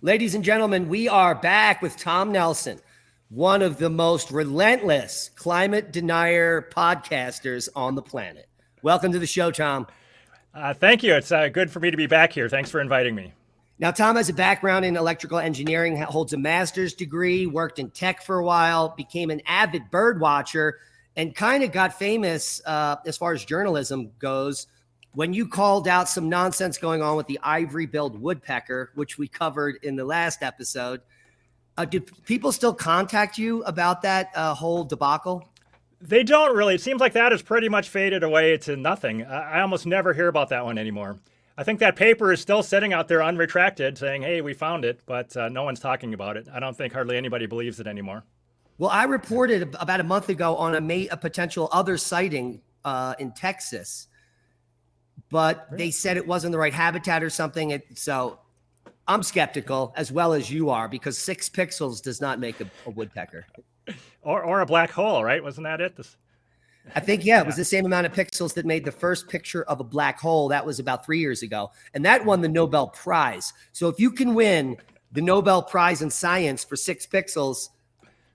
Ladies and gentlemen, we are back with Tom Nelson, one of the most relentless climate denier podcasters on the planet. Welcome to the show, Tom. Thank you. It's good for me to be back here. Thanks for inviting me. Now, Tom has a background in electrical engineering, holds a master's degree, worked in tech for a while, became an avid bird watcher, and kind of got famous as far as journalism goes when you called out some nonsense going on with the ivory-billed woodpecker, which we covered in the last episode. Do people still contact you about that whole debacle? They don't really. It seems like that has pretty much faded away to nothing. I almost never hear about that one anymore. I think that paper is still sitting out there unretracted saying, hey, we found it, but no one's talking about it. I don't think hardly anybody believes it anymore. Well, I reported about a month ago on a potential other sighting in Texas, but they said it wasn't the right habitat or something. So I'm skeptical, as well as you are, because 6 pixels does not make a woodpecker. Or a black hole, right? Wasn't that it? I think, yeah, it was the same amount of pixels that made the first picture of a black hole. That was about 3 years ago. And that won the Nobel Prize. So if you can win the Nobel Prize in science for 6 pixels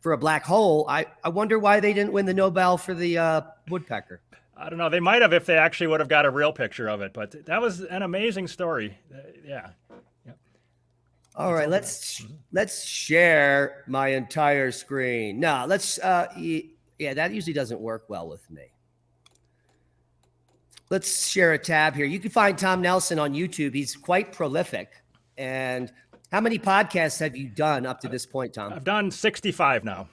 for a black hole, I wonder why they didn't win the Nobel for the woodpecker. I don't know. They might have if they actually would have got a real picture of it. But that was an amazing story. Yeah. All right, let's share my entire screen. No, let's yeah, that usually doesn't work well with me. Let's share a tab here. You can find Tom Nelson on YouTube. He's quite prolific. And how many podcasts have you done up to this point, Tom? I've done 65 now.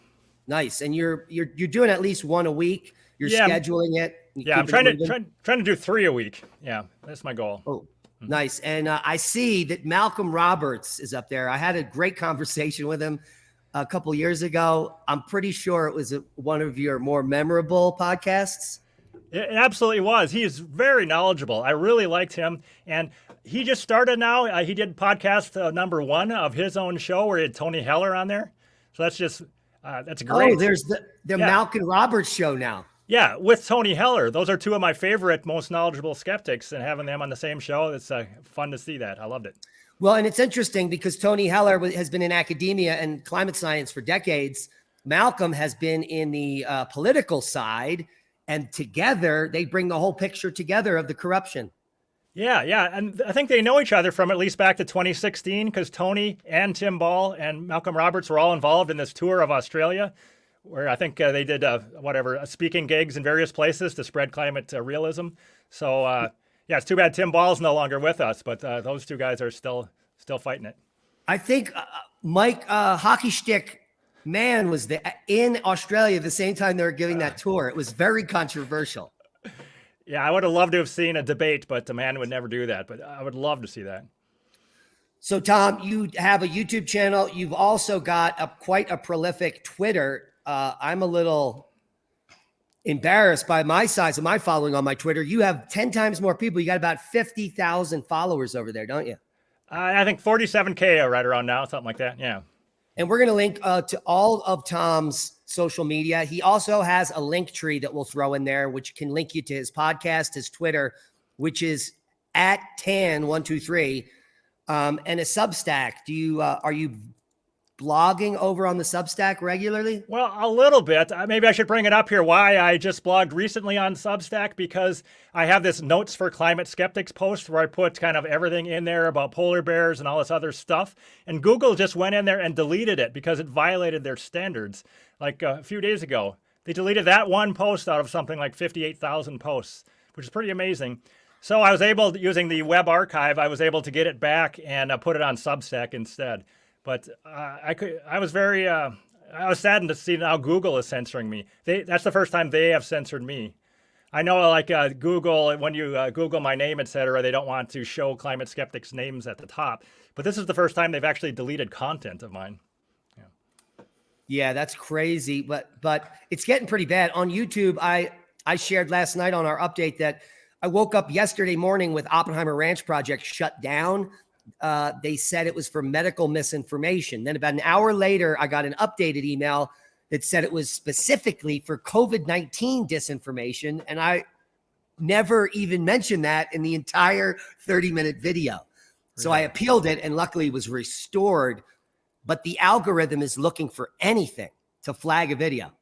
Nice. And you're doing at least one a week. You're scheduling it. Yeah, I'm trying to do 3 a week. Yeah, that's my goal. Oh, nice. And I see that Malcolm Roberts is up there. I had a great conversation with him a couple years ago. I'm pretty sure it was one of your more memorable podcasts. It absolutely was. He is very knowledgeable. I really liked him. And he just started now. He did podcast number 1 of his own show where he had Tony Heller on there. So that's just, that's great. Oh, there's the Malcolm Roberts show now. Yeah, with Tony Heller. Those are 2 of my favorite, most knowledgeable skeptics, and having them on the same show, it's fun to see that. I loved it. Well, and it's interesting because Tony Heller has been in academia and climate science for decades. Malcolm has been in the political side, and together they bring the whole picture together of the corruption. Yeah. And I think they know each other from at least back to 2016 because Tony and Tim Ball and Malcolm Roberts were all involved in this tour of Australia, where I think they did speaking gigs in various places to spread climate realism. So yeah, it's too bad Tim Ball's no longer with us, but those 2 guys are still fighting it. I think Mike Hockey Stick Man was in Australia at the same time they were giving that tour. It was very controversial. Yeah, I would have loved to have seen a debate, but the man would never do that. But I would love to see that. So, Tom, you have a YouTube channel. You've also got quite a prolific Twitter. I'm a little embarrassed by my size of my following on my Twitter. You have 10 times more people. You got about 50,000 followers over there, don't you? I think 47K right around now, something like that. Yeah. And we're going to link to all of Tom's social media. He also has a link tree that we'll throw in there, which can link you to his podcast, his Twitter, which is at Tan123, and a Substack. Are you blogging over on the Substack regularly? Well, a little bit. Maybe I should bring it up here why I just blogged recently on Substack, because I have this Notes for Climate Skeptics post where I put kind of everything in there about polar bears and all this other stuff. And Google just went in there and deleted it because it violated their standards. Like a few days ago, they deleted that one post out of something like 58,000 posts, which is pretty amazing. So I was able, using the web archive, I was able to get it back and put it on Substack instead. But I was saddened to see now Google is censoring me. That's the first time they have censored me. I know, like Google, when you Google my name, et cetera, they don't want to show climate skeptics' names at the top. But this is the first time they've actually deleted content of mine. Yeah, that's crazy. But it's getting pretty bad. On YouTube, I shared last night on our update that I woke up yesterday morning with Oppenheimer Ranch Project shut down. They said it was for medical misinformation. Then about an hour later, I got an updated email that said it was specifically for COVID-19 disinformation. And I never even mentioned that in the entire 30-minute video. So I appealed it and luckily was restored. But the algorithm is looking for anything to flag a video.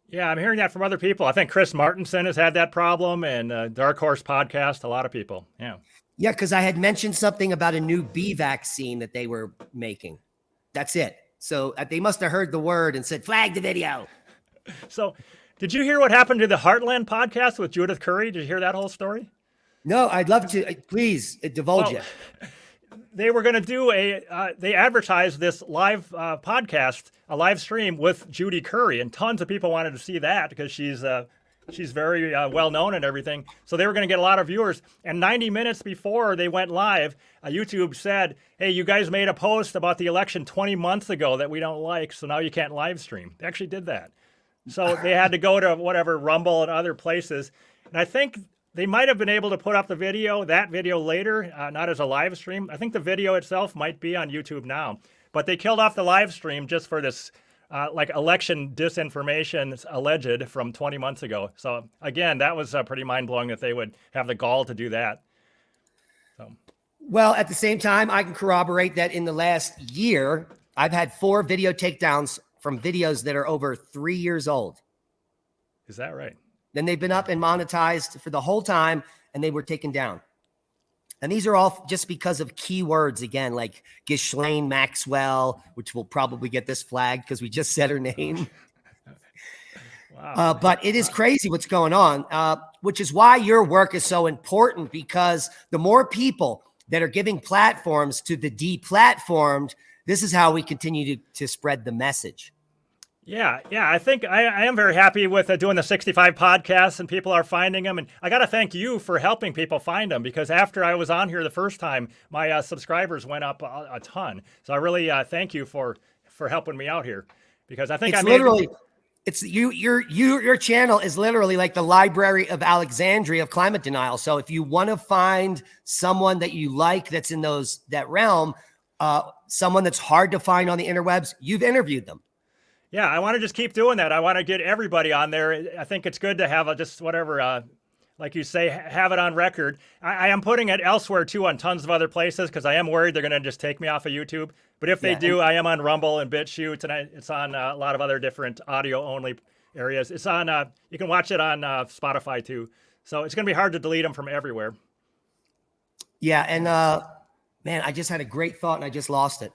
Yeah, I'm hearing that from other people. I think Chris Martenson has had that problem, and Dark Horse Podcast, a lot of people. Yeah. Yeah, because I had mentioned something about a new bee vaccine that they were making. That's it. So they must have heard the word and said, flag the video. So did you hear what happened to the Heartland podcast with Judith Curry? Did you hear that whole story? No, I'd love to. Please divulge it. They were going to do they advertised this live podcast, a live stream with Judy Curry, and tons of people wanted to see that because she's very well known and everything. So they were going to get a lot of viewers. And 90 minutes before they went live, YouTube said, hey, you guys made a post about the election 20 months ago that we don't like, so now you can't live stream. They actually did that. So they had to go to whatever, Rumble and other places. And I think they might have been able to put up that video later, not as a live stream. I think the video itself might be on YouTube now. But they killed off the live stream just for this election disinformation alleged from 20 months ago. So again, that was pretty mind-blowing that they would have the gall to do that. So. Well, at the same time, I can corroborate that in the last year, I've had 4 video takedowns from videos that are over 3 years old. Is that right? Then they've been up and monetized for the whole time, and they were taken down. And these are all just because of keywords, again, like Ghislaine Maxwell, which will probably get this flagged because we just said her name. Wow. But it is crazy what's going on, which is why your work is so important, because the more people that are giving platforms to the deplatformed, this is how we continue to spread the message. Yeah. I think I am very happy with doing the 65 podcasts, and people are finding them. And I got to thank you for helping people find them, because after I was on here the first time, my subscribers went up a ton. So I really thank you for helping me out here, because I think your channel is literally like the Library of Alexandria of climate denial. So if you want to find someone that you like that's in that realm, someone that's hard to find on the interwebs, you've interviewed them. Yeah, I want to just keep doing that. I want to get everybody on there. I think it's good to have like you say, have it on record. I am putting it elsewhere too, on tons of other places, because I am worried they're going to just take me off of YouTube. But if they do, I am on Rumble and BitChute, and it's on a lot of other different audio-only areas. It's on. You can watch it on Spotify too. So it's going to be hard to delete them from everywhere. Yeah, and man, I just had a great thought and I just lost it.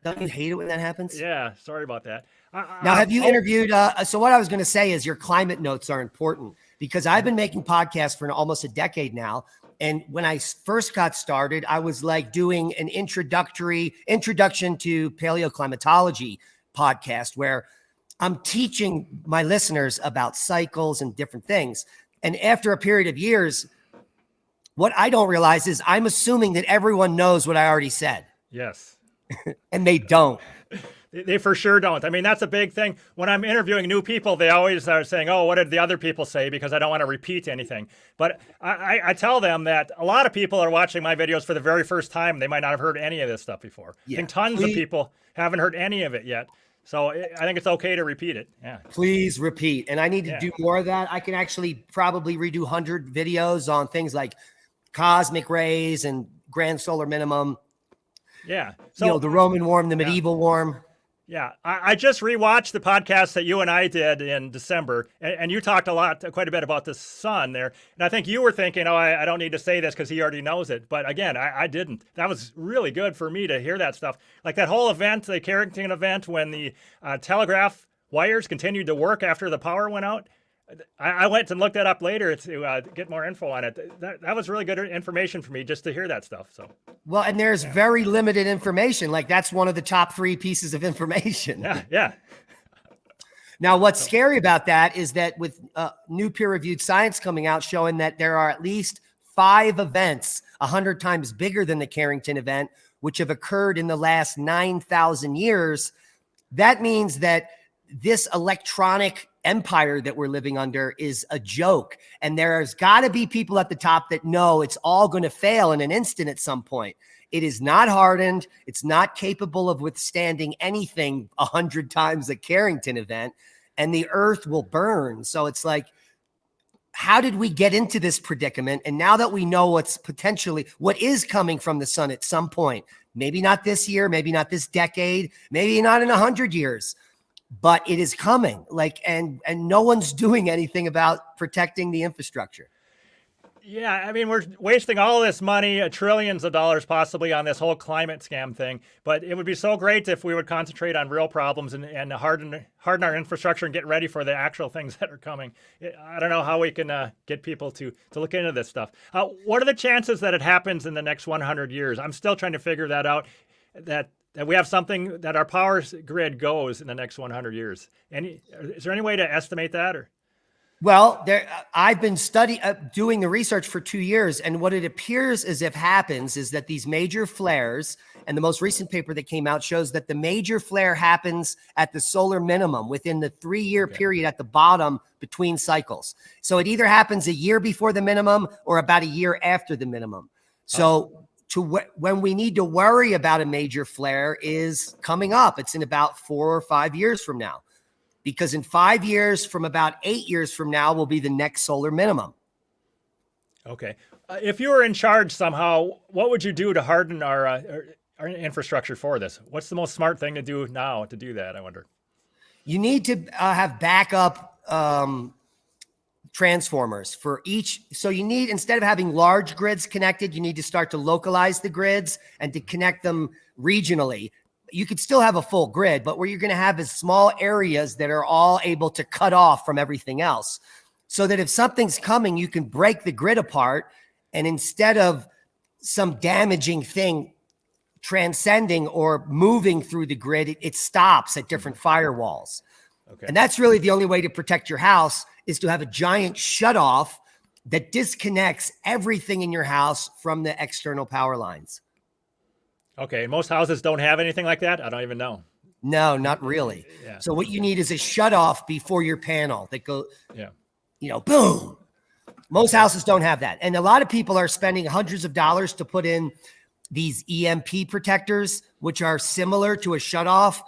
Don't you hate it when that happens? Yeah, sorry about that. Now, have you interviewed? So what I was going to say is your climate notes are important, because I've been making podcasts for almost a decade now. And when I first got started, I was like doing an introduction to paleoclimatology podcast, where I'm teaching my listeners about cycles and different things. And after a period of years, what I don't realize is I'm assuming that everyone knows what I already said. Yes. And they don't. They for sure don't. I mean, that's a big thing. When I'm interviewing new people, they always are saying, oh, what did the other people say? Because I don't want to repeat anything. But I tell them that a lot of people are watching my videos for the very first time. They might not have heard any of this stuff before. Yeah. I think tons of people haven't heard any of it yet. So I think it's okay to repeat it. Yeah. Please repeat. And I need to do more of that. I can actually probably redo 100 videos on things like cosmic rays and grand solar minimum. Yeah. So, the Roman warm, the medieval warm. Yeah. I just rewatched the podcast that you and I did in December, and you talked quite a bit about the sun there. And I think you were thinking, oh, I don't need to say this because he already knows it. But again, I didn't. That was really good for me to hear that stuff. Like that whole event, the Carrington event, when the telegraph wires continued to work after the power went out. I went and looked that up later to get more info on it. That was really good information for me just to hear that stuff. So, well, and there's very limited information. Like that's one of the top 3 pieces of information. Yeah. Now, what's scary about that is that with new peer-reviewed science coming out showing that there are at least 5 events 100 times bigger than the Carrington event, which have occurred in the last 9,000 years. That means that this electronic empire that we're living under is a joke. And there's got to be people at the top that know it's all going to fail in an instant at some point. It is not hardened. It's not capable of withstanding anything 100 times the Carrington event, and the earth will burn. So it's like, how did we get into this predicament? And now that we know what is coming from the sun at some point, maybe not this year, maybe not this decade, maybe not in 100 years, but it is coming. And no one's doing anything about protecting the infrastructure. Yeah, I mean, we're wasting all this money, trillions of dollars possibly, on this whole climate scam thing. But it would be so great if we would concentrate on real problems and harden our infrastructure and get ready for the actual things that are coming. I don't know how we can get people to look into this stuff. What are the chances that it happens in the next 100 years? I'm still trying to figure that out, that we have something that our power grid goes in the next 100 years. Is there any way to estimate that? Or? Well, I've been doing the research for 2 years, and what it appears as if happens is that these major flares, and the most recent paper that came out shows that the major flare happens at the solar minimum within the 3-year period at the bottom between cycles. So it either happens a year before the minimum or about a year after the minimum. So when we need to worry about a major flare is coming up. It's in about 4 or 5 years from now. Because in 5 years from about 8 years from now will be the next solar minimum. Okay. If you were in charge somehow, what would you do to harden our infrastructure for this? What's the most smart thing to do now to do that, I wonder? You need to have backup transformers for each. So you need, instead of having large grids connected, you need to start to localize the grids and to connect them regionally. You could still have a full grid, but where you're going to have is small areas that are all able to cut off from everything else, so that if something's coming, you can break the grid apart. And instead of some damaging thing transcending or moving through the grid, it stops at different firewalls. Okay. And that's really the only way to protect your house, is to have a giant shutoff that disconnects everything in your house from the external power lines. Okay, most houses don't have anything like that? I don't even know. No, not really. Yeah. So what you need is a shutoff before your panel that goes, boom. Most houses don't have that. And a lot of people are spending hundreds of dollars to put in these EMP protectors, which are similar to a shutoff,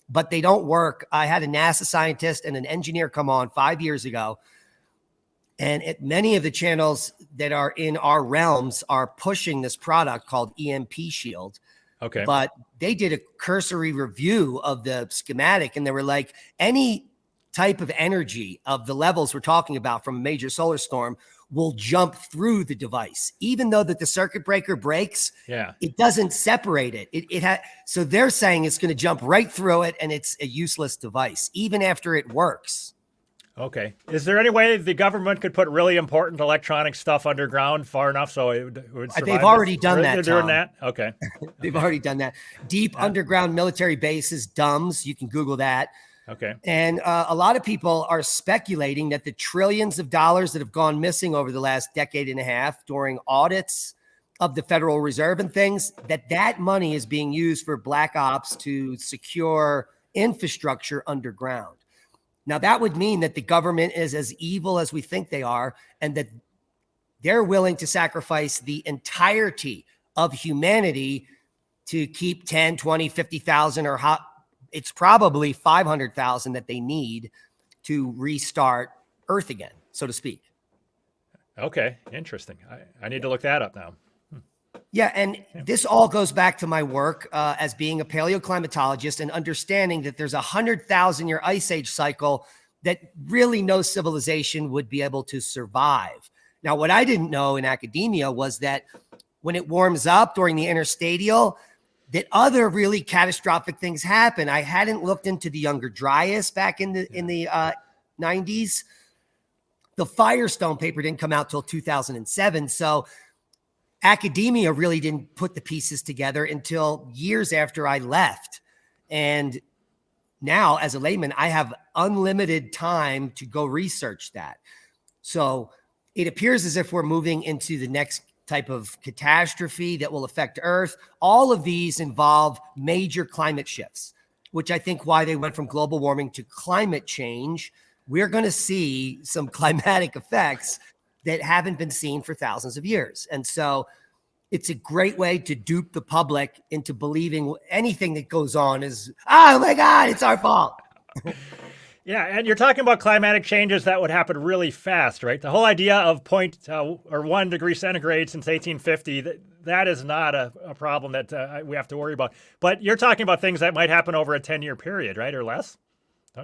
but they don't work. I had a NASA scientist and an engineer come on 5 years ago, and many of the channels that are in our realms are pushing this product called EMP Shield. Okay. But they did a cursory review of the schematic, and they were like, any type of energy of the levels we're talking about from a major solar storm will jump through the device. Even though that the circuit breaker breaks, it doesn't separate it. So they're saying it's going to jump right through it, and it's a useless device, even after it works. Okay. Is there any way the government could put really important electronic stuff underground far enough so it would survive? They've already done that, They're doing that? Okay. They've already done that. Deep underground military bases, DUMBs. You can Google that. Okay. And a lot of people are speculating that the trillions of dollars that have gone missing over the last decade and a half during audits of the Federal Reserve and things, that money is being used for black ops to secure infrastructure underground. Now, that would mean that the government is as evil as we think they are, and that they're willing to sacrifice the entirety of humanity to keep 10, 20, 50,000 or it's probably 500,000 that they need to restart Earth again, so to speak. Okay, interesting. I need to look that up now. Yeah, and this all goes back to my work as being a paleoclimatologist and understanding that there's a 100,000-year ice age cycle that really no civilization would be able to survive. Now, what I didn't know in academia was that when it warms up during the interstadial, that other really catastrophic things happen. I hadn't looked into the Younger Dryas back in the 90s. The Firestone paper didn't come out till 2007, so academia really didn't put the pieces together until years after I left. And now, as a layman, I have unlimited time to go research that. So it appears as if we're moving into the next type of catastrophe that will affect Earth. All of these involve major climate shifts, which I think why they went from global warming to climate change. We're going to see some climatic effects that haven't been seen for thousands of years. And so it's a great way to dupe the public into believing anything that goes on is, oh my God, it's our fault. Yeah, and you're talking about climatic changes that would happen really fast, right? The whole idea of or 1 degree centigrade since 1850, that is not a problem that we have to worry about. But you're talking about things that might happen over a 10-year period, right, or less?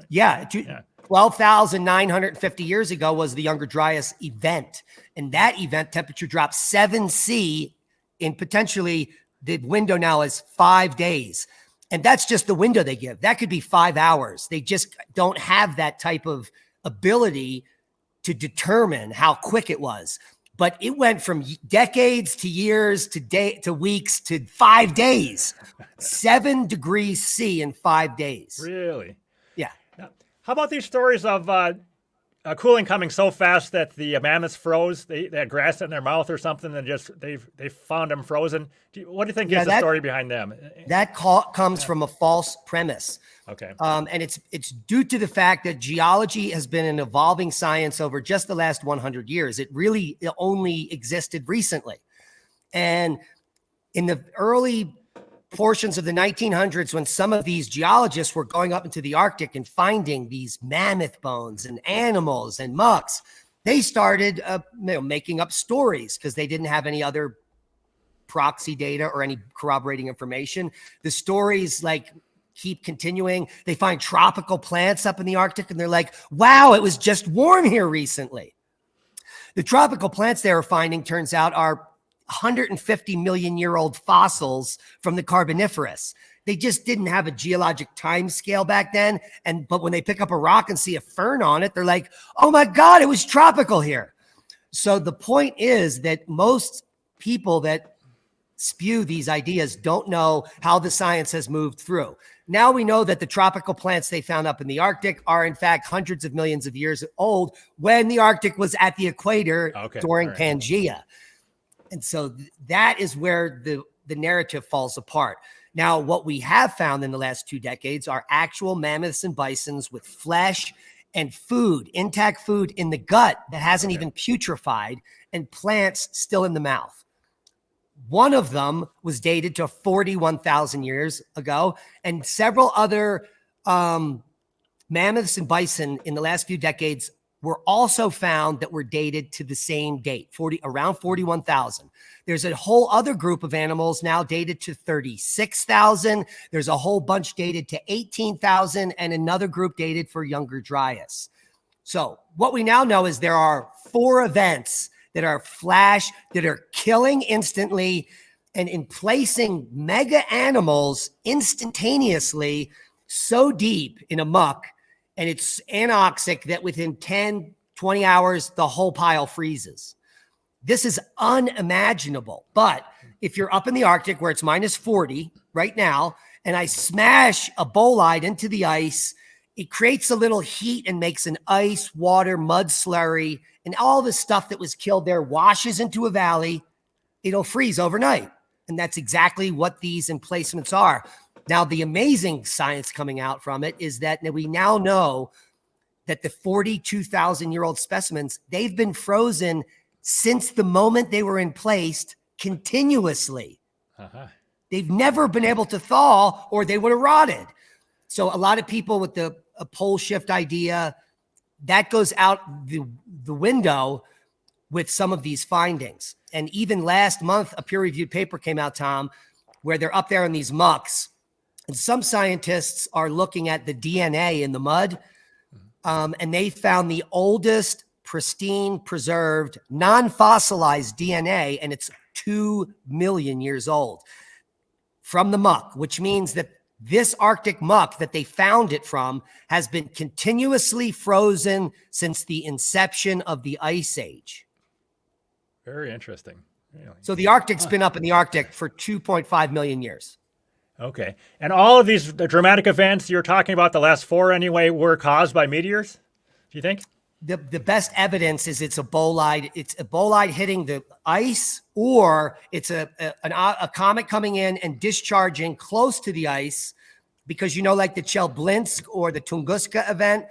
Yeah, Yeah. 12,950 years ago was the Younger Dryas event. And that event, temperature dropped 7°C in potentially the window now is 5 days. And that's just the window they give. That could be 5 hours. They just don't have that type of ability to determine how quick it was. But it went from decades to years to weeks to 5 days. 7 degrees C in 5 days. Really? Yeah. Now, how about these stories of cooling coming so fast that the mammoths froze? They had grass in their mouth or something, and they found them frozen. What do you think is the story behind them? That comes from a false premise. Okay. And it's due to the fact that geology has been an evolving science over just the last 100 years. It really only existed recently. And in the early portions of the 1900s, when some of these geologists were going up into the Arctic and finding these mammoth bones and animals and mucks, they started making up stories because they didn't have any other proxy data or any corroborating information. The stories keep continuing. They find tropical plants up in the Arctic and they're like, wow, it was just warm here recently. The tropical plants they were finding, turns out, are 150 million year old fossils from the Carboniferous. They just didn't have a geologic time scale back then. But when they pick up a rock and see a fern on it, they're like, oh my God, it was tropical here. So the point is that most people that spew these ideas don't know how the science has moved through. Now we know that the tropical plants they found up in the Arctic are in fact hundreds of millions of years old when the Arctic was at the equator during Pangea. And so that is where the narrative falls apart. Now, what we have found in the last 2 decades are actual mammoths and bisons with flesh and food, intact food in the gut that hasn't even putrefied, and plants still in the mouth. One of them was dated to 41,000 years ago, and several other mammoths and bison in the last few decades were also found that were dated to the same date, around 41,000. There's a whole other group of animals now dated to 36,000. There's a whole bunch dated to 18,000 and another group dated for Younger Dryas. So what we now know is there are 4 events that are flash, that are killing instantly and in placing mega animals instantaneously so deep in a muck, and it's anoxic that within 10, 20 hours, the whole pile freezes. This is unimaginable. But if you're up in the Arctic where it's minus 40 right now, and I smash a bolide into the ice, it creates a little heat and makes an ice, water, mud slurry, and all the stuff that was killed there washes into a valley. It'll freeze overnight. And that's exactly what these emplacements are. Now, the amazing science coming out from it is that we now know that the 42,000-year-old specimens, they've been frozen since the moment they were placed continuously. They've never been able to thaw or they would have rotted. So a lot of people with the pole shift idea, that goes out the window with some of these findings. And even last month, a peer-reviewed paper came out, Tom, where they're up there in these mucks. And some scientists are looking at the DNA in the mud, and they found the oldest, pristine, preserved, non-fossilized DNA, and it's 2 million years old from the muck, which means that this Arctic muck that they found it from has been continuously frozen since the inception of the Ice Age. Very interesting. Really. So the Arctic's been up in the Arctic for 2.5 million years. Okay. And all of these dramatic events you're talking about, the last 4 anyway, were caused by meteors, do you think? The best evidence is it's a bolide. It's a bolide hitting the ice, or it's a comet coming in and discharging close to the ice, because like the Chelyabinsk or the Tunguska event,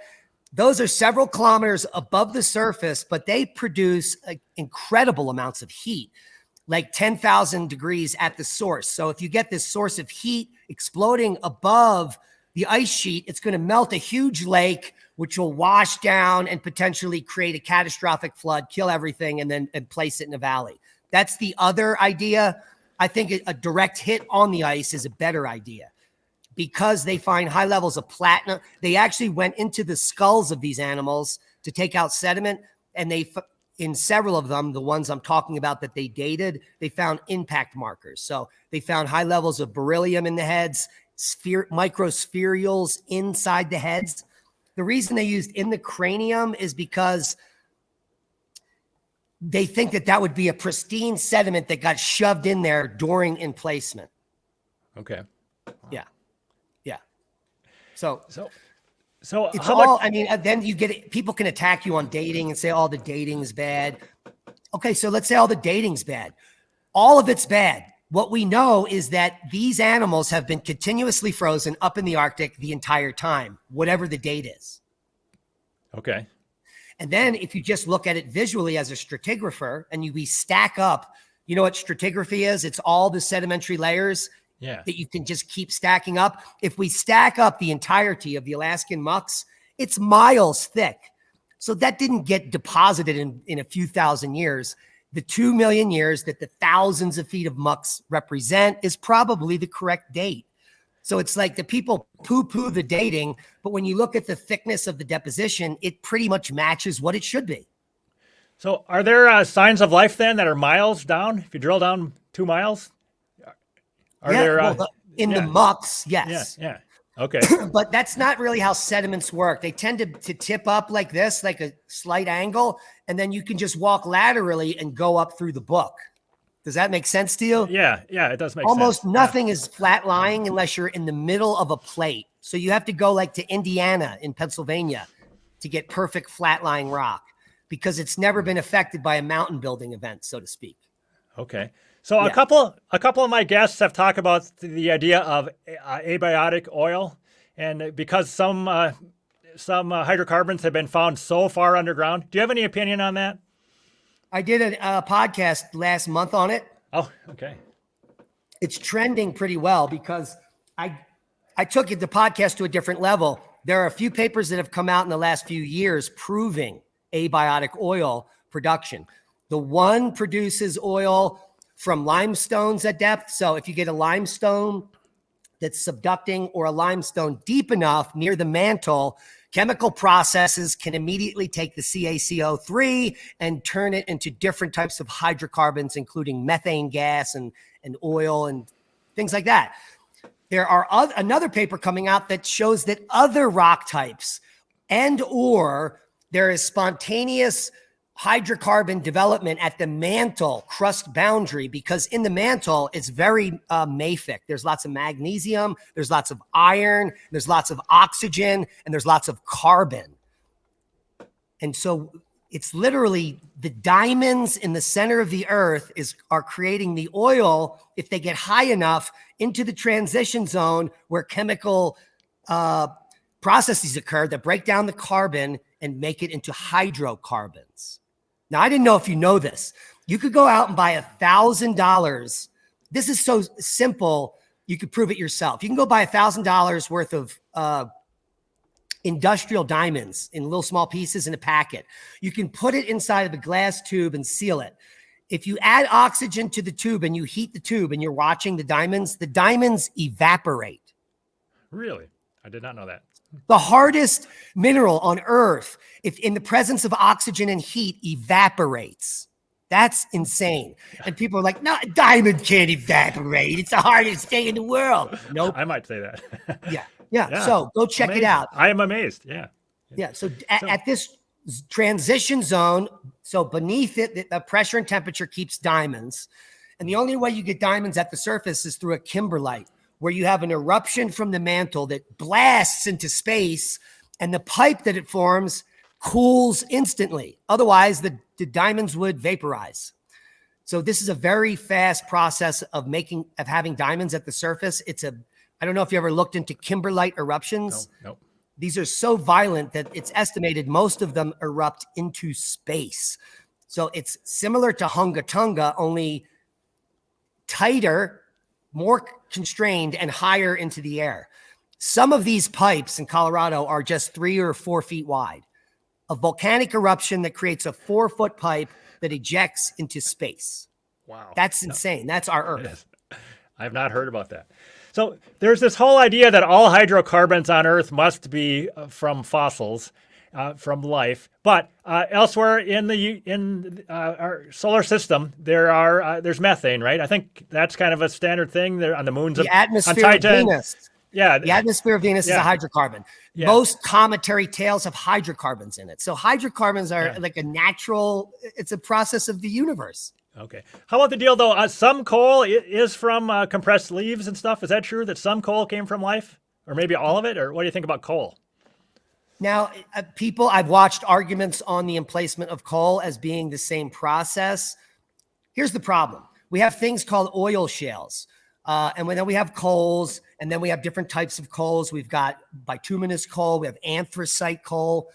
those are several kilometers above the surface, but they produce incredible amounts of heat, like 10,000 degrees at the source. So if you get this source of heat exploding above the ice sheet, it's going to melt a huge lake, which will wash down and potentially create a catastrophic flood, kill everything, and place it in a valley. That's the other idea. I think a direct hit on the ice is a better idea because they find high levels of platinum. They actually went into the skulls of these animals to take out sediment, and in several of them, the ones I'm talking about that they dated, they found impact markers. So they found high levels of beryllium in the heads, microspherules inside the heads. The reason they used in the cranium is because they think that would be a pristine sediment that got shoved in there during emplacement. Okay. Wow. Yeah. Yeah. So it's how all, I mean, then you get it, people can attack you on dating and say all the dating is bad. Okay. So let's say all the dating's bad. All of it's bad. What we know is that these animals have been continuously frozen up in the Arctic the entire time, whatever the date is. Okay. And then if you just look at it visually as a stratigrapher and we stack up, you know what stratigraphy is? It's all the sedimentary layers that you can just keep stacking up. If we stack up the entirety of the Alaskan mucks, it's miles thick. So that didn't get deposited in a few thousand years. The 2 million years that the thousands of feet of mucks represent is probably the correct date. So it's like the people poo-poo the dating, but when you look at the thickness of the deposition, it pretty much matches what it should be. So are there signs of life then that are miles down? If you drill down 2 miles? Are there in the mucks, yes. Yeah. Okay. But that's not really how sediments work. They tend to tip up like this, like a slight angle, and then you can just walk laterally and go up through the book. Does that make sense to you? Yeah, it does make sense. Almost nothing is flat lying unless you're in the middle of a plate. So you have to go like to Indiana in Pennsylvania to get perfect flat lying rock because it's never been affected by a mountain building event, so to speak. Okay. So a couple of my guests have talked about the idea of abiotic oil, and because some hydrocarbons have been found so far underground. Do you have any opinion on that? I did a podcast last month on it. Oh, okay. It's trending pretty well because I took the podcast to a different level. There are a few papers that have come out in the last few years proving abiotic oil production. The one produces oil from limestones at depth. So if you get a limestone that's subducting or a limestone deep enough near the mantle, chemical processes can immediately take the CaCO3 and turn it into different types of hydrocarbons, including methane gas and oil and things like that. There are another paper coming out that shows that other rock types or there is spontaneous hydrocarbon development at the mantle crust boundary, because in the mantle, it's very mafic. There's lots of magnesium, there's lots of iron, there's lots of oxygen, and there's lots of carbon. And so it's literally the diamonds in the center of the earth are creating the oil if they get high enough into the transition zone where chemical processes occur that break down the carbon and make it into hydrocarbons. Now, I didn't know if you know this. You could go out and buy $1,000. This is so simple, you could prove it yourself. You can go buy $1,000 worth of industrial diamonds in little small pieces in a packet. You can put it inside of a glass tube and seal it. If you add oxygen to the tube and you heat the tube and you're watching the diamonds evaporate. Really? I did not know that. The hardest mineral on Earth, if in the presence of oxygen and heat, evaporates. That's insane. And people are like, no, diamond can't evaporate. It's the hardest thing in the world. Nope. I might say that. Yeah. So go check it out. I am amazed. Yeah. So at this transition zone, so beneath it, the pressure and temperature keeps diamonds. And the only way you get diamonds at the surface is through a kimberlite, where you have an eruption from the mantle that blasts into space, and the pipe that it forms cools instantly. Otherwise, the diamonds would vaporize. So this is a very fast process of having diamonds at the surface. I don't know if you ever looked into kimberlite eruptions. No. These are so violent that it's estimated most of them erupt into space. So it's similar to Hunga Tunga, only tighter, more constrained, and higher into the air. Some of these pipes in Colorado are just 3 or 4 feet wide. A volcanic eruption that creates a 4-foot pipe that ejects into space. Wow. That's insane. That's our Earth. I have not heard about that. So there's this whole idea that all hydrocarbons on Earth must be from fossils, from life. But elsewhere in our solar system, there's methane, right? I think that's kind of a standard thing there on the moons the atmosphere on of Venus. Yeah, the atmosphere of Venus is a hydrocarbon. Yeah. Most cometary tails have hydrocarbons in it. So hydrocarbons are like a natural. It's a process of the universe. Okay. How about the deal, though? Some coal is from compressed leaves and stuff. Is that true that some coal came from life? Or maybe all of it? Or what do you think about coal? Now, I've watched arguments on the emplacement of coal as being the same process. Here's the problem. We have things called oil shales. And then we have coals, and then we have different types of coals. We've got bituminous coal. We have anthracite coal.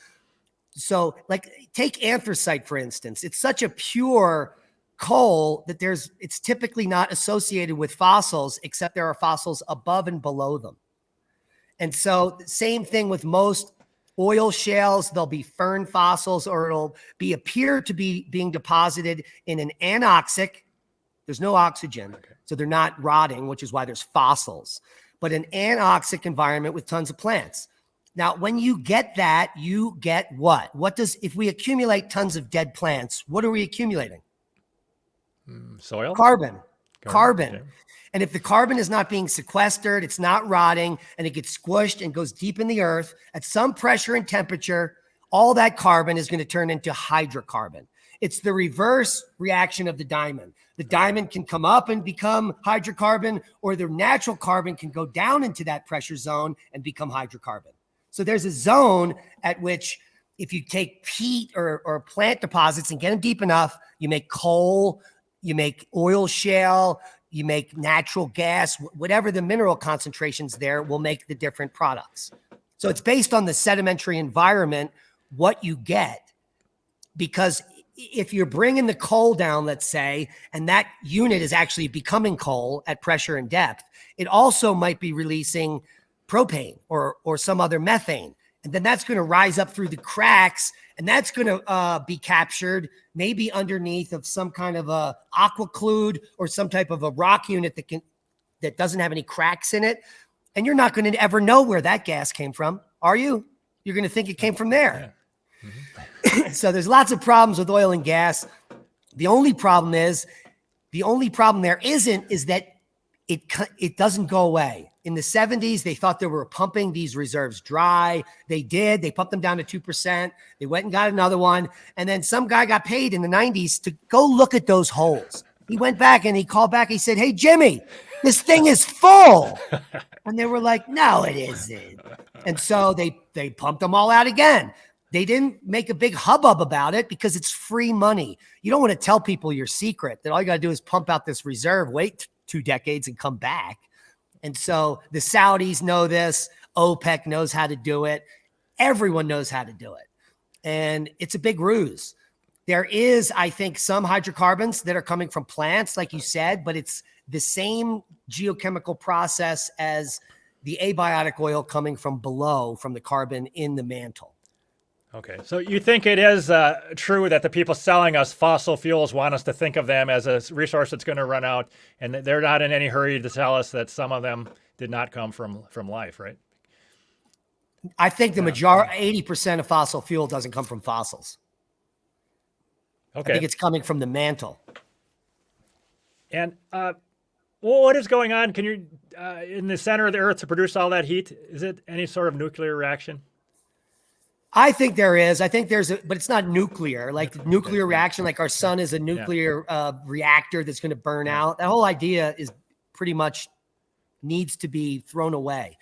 So like take anthracite, for instance. It's such a pure coal that it's typically not associated with fossils, except there are fossils above and below them. And so same thing with most oil shales. There'll be fern fossils, or it'll appear to be being deposited in an anoxic. There's no oxygen, so they're not rotting, which is why there's fossils, but an anoxic environment with tons of plants. Now, when you get that, you get what? If we accumulate tons of dead plants, what are we accumulating? Soil? Carbon. Okay. And if the carbon is not being sequestered, it's not rotting, and it gets squished and goes deep in the earth at some pressure and temperature, all that carbon is going to turn into hydrocarbon. It's the reverse reaction of the diamond. The diamond can come up and become hydrocarbon, or the natural carbon can go down into that pressure zone and become hydrocarbon. So there's a zone at which if you take peat or plant deposits and get them deep enough, you make coal, you make oil shale, you make natural gas, whatever the mineral concentrations there will make the different products. So it's based on the sedimentary environment, what you get, because if you're bringing the coal down, let's say, and that unit is actually becoming coal at pressure and depth, it also might be releasing propane or some other methane. And then that's going to rise up through the cracks, and that's going to be captured maybe underneath of some kind of a aquaclude or some type of a rock unit that doesn't have any cracks in it. And you're not going to ever know where that gas came from, are you? You're going to think it came from there. Yeah. Mm-hmm. So there's lots of problems with oil and gas. The only problem there is that it doesn't go away. In the 70s, they thought they were pumping these reserves dry. They did. They pumped them down to 2%. They went and got another one. And then some guy got paid in the 90s to go look at those holes. He went back and he called back. He said, "Hey, Jimmy, this thing is full." And they were like, "No, it isn't." And so they pumped them all out again. They didn't make a big hubbub about it because it's free money. You don't want to tell people your secret that all you got to do is pump out this reserve, wait 2 decades and come back. And so the Saudis know this. OPEC knows how to do it. Everyone knows how to do it. And it's a big ruse. There is, I think, some hydrocarbons that are coming from plants, like you said, but it's the same geochemical process as the abiotic oil coming from below, from the carbon in the mantle. Okay, so you think it is true that the people selling us fossil fuels want us to think of them as a resource that's going to run out, and that they're not in any hurry to tell us that some of them did not come from life, right? I think the majority, 80% of fossil fuel doesn't come from fossils. Okay. I think it's coming from the mantle. And what is going on? Can you, in the center of the Earth to produce all that heat? Is it any sort of nuclear reaction? I think there is. I think but it's not nuclear. Like nuclear reaction, like our sun is a nuclear reactor that's going to burn out. That whole idea is pretty much needs to be thrown away.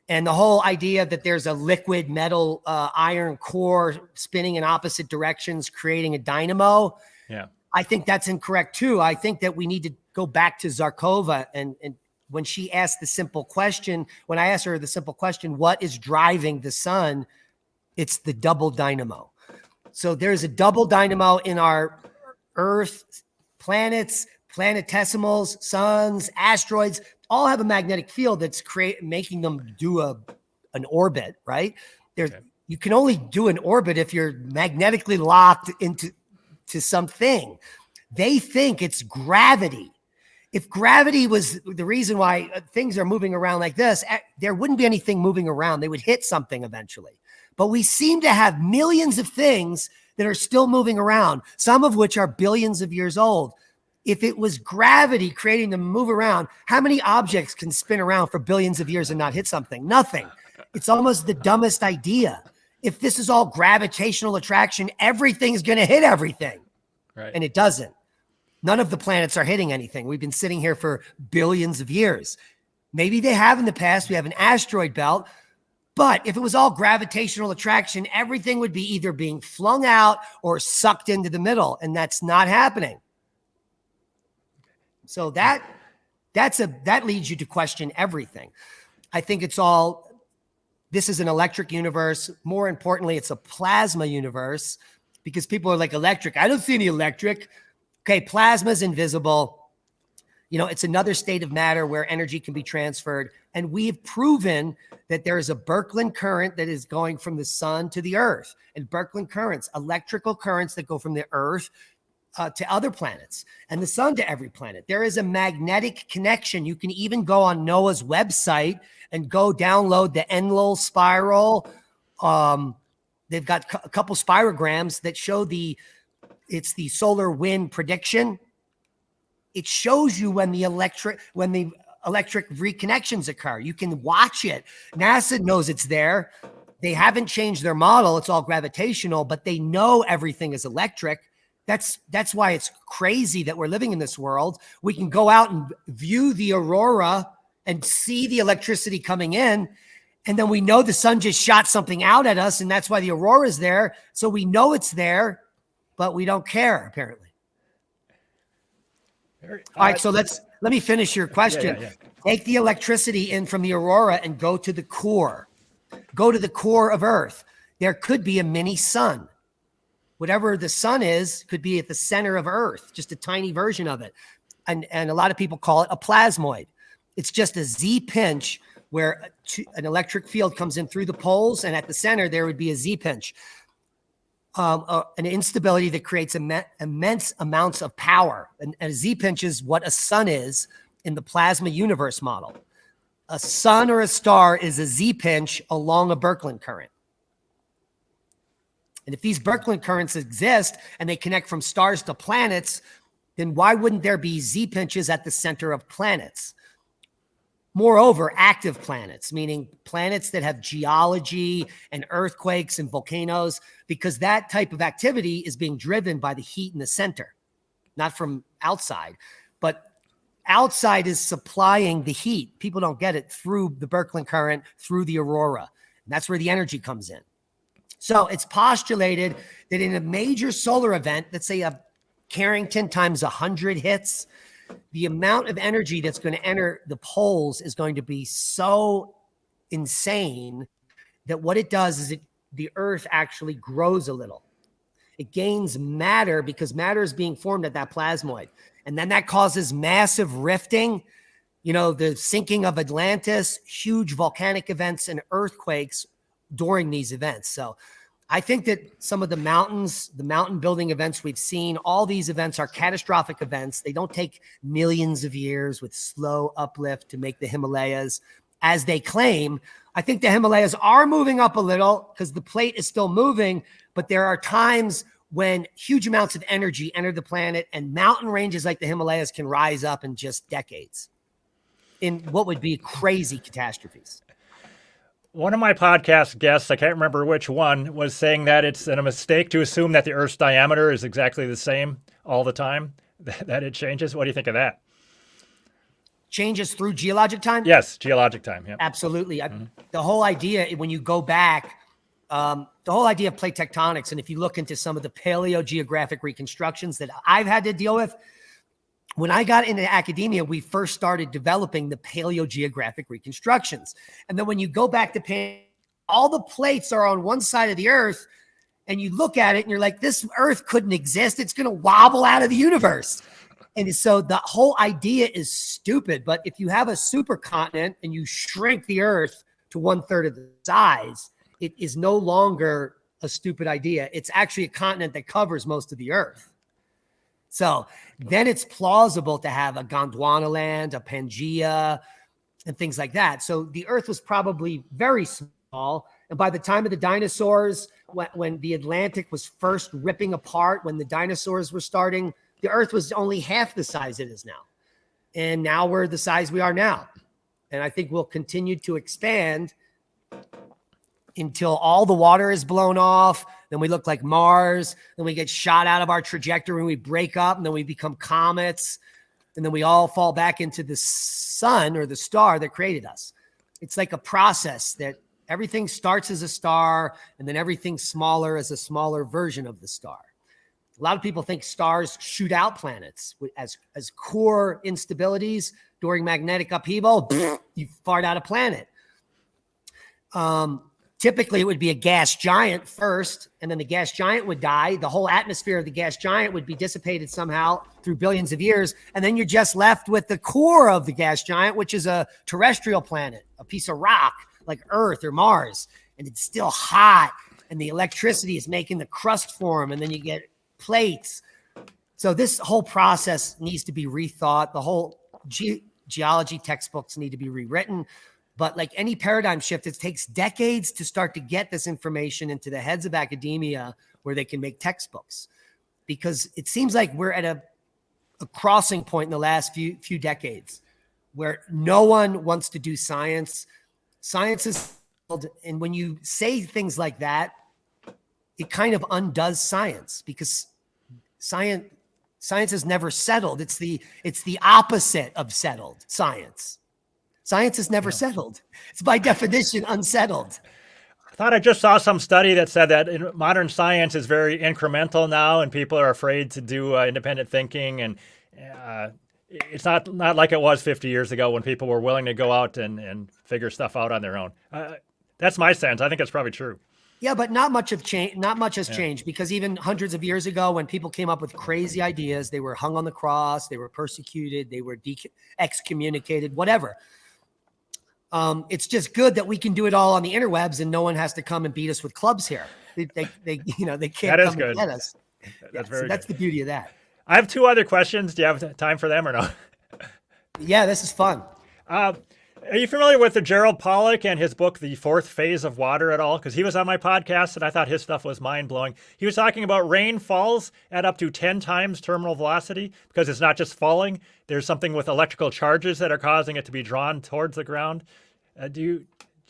And the whole idea that there's a liquid metal iron core spinning in opposite directions, creating a dynamo. Yeah, I think that's incorrect too. I think that we need to go back to Zarkova and when she asked the simple question, when I asked her the simple question, what is driving the sun? It's the double dynamo. So there's a double dynamo in our Earth, planets, planetesimals, suns, asteroids. all have a magnetic field that's making them do an orbit, right? You can only do an orbit if you're magnetically locked into something. They think it's gravity. If gravity was the reason why things are moving around like this, there wouldn't be anything moving around. They would hit something eventually. But we seem to have millions of things that are still moving around, some of which are billions of years old. If it was gravity creating them to move around, how many objects can spin around for billions of years and not hit something? Nothing. It's almost the dumbest idea. If this is all gravitational attraction, everything's going to hit everything. Right. And it doesn't. None of the planets are hitting anything. We've been sitting here for billions of years. Maybe they have in the past. We have an asteroid belt. But if it was all gravitational attraction, everything would be either being flung out or sucked into the middle. And that's not happening. So that leads you to question everything. I think this is an electric universe. More importantly, it's a plasma universe, because people are like, electric. I don't see any electric. Okay, plasma is invisible. It's another state of matter where energy can be transferred. And we've proven that there is a Birkeland current that is going from the sun to the earth. And Birkeland currents, electrical currents that go from the earth to other planets, and the sun to every planet. There is a magnetic connection. You can even go on NOAA's website and go download the Enlil spiral. They've got a couple spirograms that show it's the solar wind prediction. It shows you when the electric reconnections occur. You can watch it. NASA knows it's there. They haven't changed their model. It's all gravitational, but they know everything is electric. That's why it's crazy that we're living in this world. We can go out and view the aurora and see the electricity coming in. And then we know the sun just shot something out at us, and that's why the aurora is there. So we know it's there, but we don't care, apparently. All right, so let me finish your question. Yeah. Take the electricity in from the aurora and go to the core. Go to the core of Earth. There could be a mini sun. Whatever the sun is could be at the center of Earth, just a tiny version of it. And a lot of people call it a plasmoid. It's just a Z pinch where an electric field comes in through the poles, and at the center, there would be a Z pinch. An instability that creates immense amounts of power. And a Z pinch is what a sun is in the plasma universe model. A sun or a star is a Z pinch along a Birkeland current. And if these Birkeland currents exist and they connect from stars to planets, then why wouldn't there be Z pinches at the center of planets? Moreover, active planets, meaning planets that have geology and earthquakes and volcanoes, because that type of activity is being driven by the heat in the center, not from outside. But outside is supplying the heat. People don't get it through the Birkeland current, through the aurora. And that's where the energy comes in. So it's postulated that in a major solar event, let's say a Carrington times 100 hits, the amount of energy that's going to enter the poles is going to be so insane that what it does is the Earth actually grows a little. It gains matter because matter is being formed at that plasmoid. And then that causes massive rifting, the sinking of Atlantis, huge volcanic events and earthquakes during these events. So I think that some of the mountain building events we've seen, all these events are catastrophic events. They don't take millions of years with slow uplift to make the Himalayas, as they claim. I think the Himalayas are moving up a little because the plate is still moving, but there are times when huge amounts of energy enter the planet and mountain ranges like the Himalayas can rise up in just decades in what would be crazy catastrophes. One of my podcast guests, I can't remember which one, was saying that it's a mistake to assume that the Earth's diameter is exactly the same all the time, that it changes. What do you think of that? Changes through geologic time? Yes, geologic time. Yeah, absolutely. The whole idea, when you go back, the whole idea of plate tectonics, and if you look into some of the paleogeographic reconstructions that I've had to deal with, when I got into academia, we first started developing the paleogeographic reconstructions. And then when you go back to all the plates are on one side of the Earth, and you look at it and you're like, this Earth couldn't exist. It's going to wobble out of the universe. And so the whole idea is stupid. But if you have a supercontinent and you shrink the Earth to 1/3 of the size, it is no longer a stupid idea. It's actually a continent that covers most of the Earth. So then it's plausible to have a Gondwana land, a Pangaea, and things like that. So the Earth was probably very small. And by the time of the dinosaurs, when the Atlantic was first ripping apart, when the dinosaurs were starting, the Earth was only half the size it is now. And now we're the size we are now. And I think we'll continue to expand until all the water is blown off. Then we look like Mars. Then we get shot out of our trajectory and we break up, and then we become comets. And then we all fall back into the sun or the star that created us. It's like a process that everything starts as a star, and then everything's smaller as a smaller version of the star. A lot of people think stars shoot out planets as core instabilities during magnetic upheaval. You fart out a planet. Typically, it would be a gas giant first, and then the gas giant would die. The whole atmosphere of the gas giant would be dissipated somehow through billions of years, and then you're just left with the core of the gas giant, which is a terrestrial planet, a piece of rock like Earth or Mars, and it's still hot, and the electricity is making the crust form, and then you get plates. So this whole process needs to be rethought. The whole geology textbooks need to be rewritten. But like any paradigm shift, it takes decades to start to get this information into the heads of academia where they can make textbooks. Because it seems like we're at a crossing point in the last few decades where no one wants to do science. Science is, and when you say things like that, it kind of undoes science, because science is never settled. It's the opposite of settled science. Science is never settled. It's by definition unsettled. I thought I just saw some study that said that modern science is very incremental now, and people are afraid to do independent thinking. And it's not like it was 50 years ago when people were willing to go out and figure stuff out on their own. That's my sense. I think it's probably true. Yeah, but not much has changed, because even hundreds of years ago, when people came up with crazy ideas, they were hung on the cross, they were persecuted, they were excommunicated, whatever. It's just good that we can do it all on the interwebs, and no one has to come and beat us with clubs here. They can't come and get us. That's the beauty of that. I have two other questions. Do you have time for them or no? Yeah, this is fun. Are you familiar with the Gerald Pollack and his book, The Fourth Phase of Water, at all? Because he was on my podcast, and I thought his stuff was mind-blowing. He was talking about rain falls at up to 10 times terminal velocity, because it's not just falling. There's something with electrical charges that are causing it to be drawn towards the ground. Do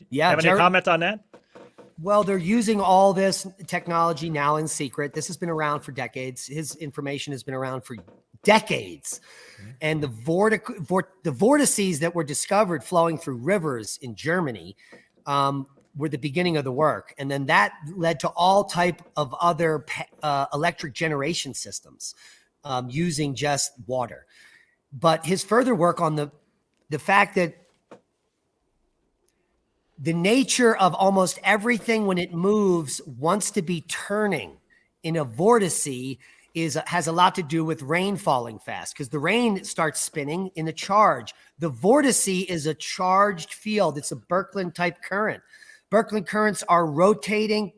you have any comment on that? Well, they're using all this technology now in secret. This has been around for decades. His information has been around for decades. And the vortices that were discovered flowing through rivers in Germany were the beginning of the work. And then that led to all type of other electric generation systems using just water. But his further work on the fact that the nature of almost everything when it moves wants to be turning in a vortice has a lot to do with rain falling fast, because the rain starts spinning in a charge. The vortice is a charged field. It's a Birkeland type current. Birkeland currents are rotating.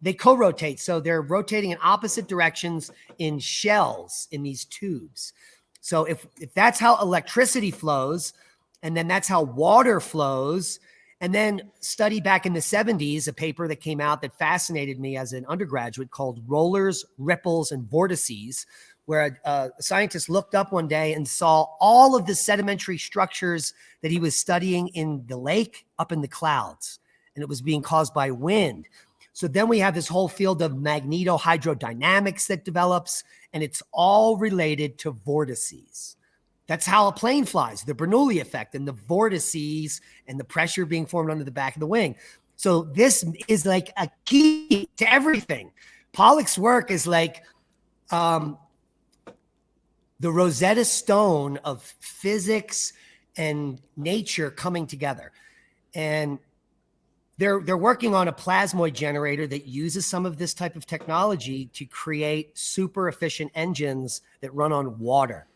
They co-rotate. So they're rotating in opposite directions in shells in these tubes. So if that's how electricity flows, and then that's how water flows. And then study back in the 70s, a paper that came out that fascinated me as an undergraduate called Rollers, Ripples, and Vortices, where a scientist looked up one day and saw all of the sedimentary structures that he was studying in the lake up in the clouds, and it was being caused by wind. So then we have this whole field of magnetohydrodynamics that develops, and it's all related to vortices. That's how a plane flies, the Bernoulli effect and the vortices and the pressure being formed under the back of the wing. So this is like a key to everything. Pollack's work is like the Rosetta Stone of physics and nature coming together. And they're working on a plasmoid generator that uses some of this type of technology to create super efficient engines that run on water.